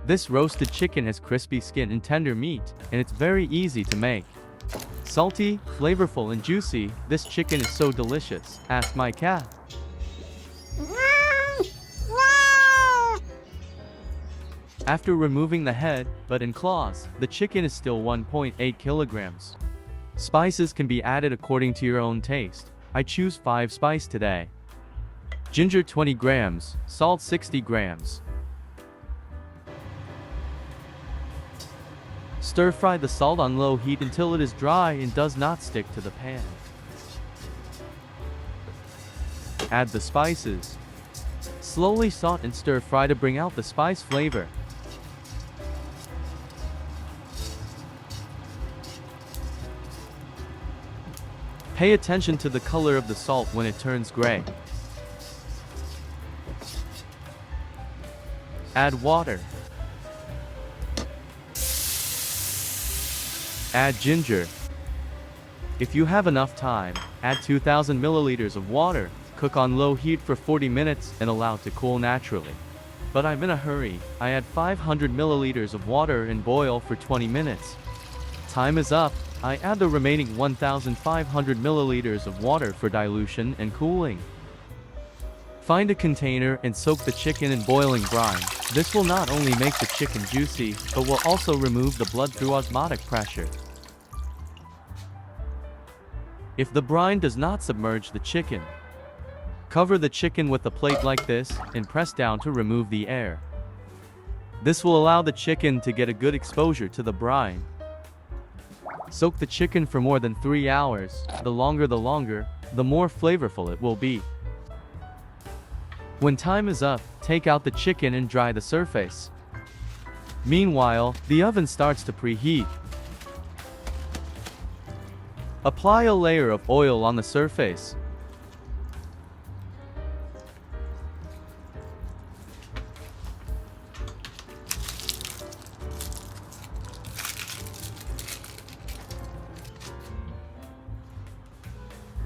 This roasted chicken has crispy skin and tender meat, and it's very easy to make. Salty, flavorful and juicy, this chicken is so delicious, ask my cat. After removing the head, butt and claws, the chicken is still 1.8 kilograms. Spices can be added according to your own taste. I choose 5 spice today. Ginger 20 grams, salt 60 grams. Stir fry the salt on low heat until it is dry and does not stick to the pan. Add the spices. Slowly saute and stir fry to bring out the spice flavor. Pay attention to the color of the salt when it turns gray. Add water. Add ginger. If you have enough time, add 2000 milliliters of water, cook on low heat for 40 minutes and allow to cool naturally. But I'm in a hurry, I add 500 milliliters of water and boil for 20 minutes. Time is up, I add the remaining 1500 milliliters of water for dilution and cooling. Find a container and soak the chicken in boiling brine. This will not only make the chicken juicy, but will also remove the blood through osmotic pressure. If the brine does not submerge the chicken, cover the chicken with a plate like this and press down to remove the air. This will allow the chicken to get a good exposure to the brine. Soak the chicken for more than 3 hours. The longer, the more flavorful it will be. When time is up, take out the chicken and dry the surface. Meanwhile, the oven starts to preheat. Apply a layer of oil on the surface.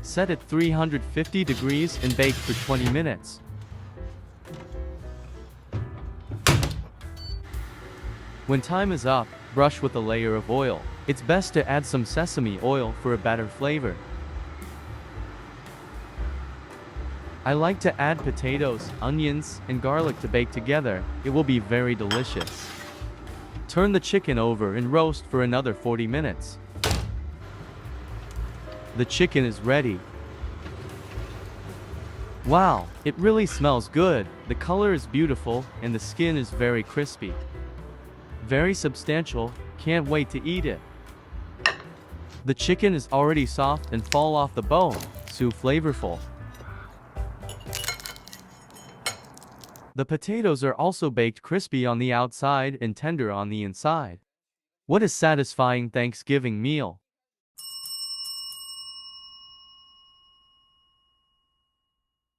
Set at 350 degrees and bake for 20 minutes. When time is up, brush with a layer of oil. It's best to add some sesame oil for a better flavor. I like to add potatoes, onions, and garlic to bake together. It will be very delicious. Turn the chicken over and roast for another 40 minutes. The chicken is ready. Wow, it really smells good. The color is beautiful and the skin is very crispy. Very substantial, can't wait to eat it. The chicken is already soft and fall off the bone, so flavorful. The potatoes are also baked crispy on the outside and tender on the inside. What a satisfying Thanksgiving meal!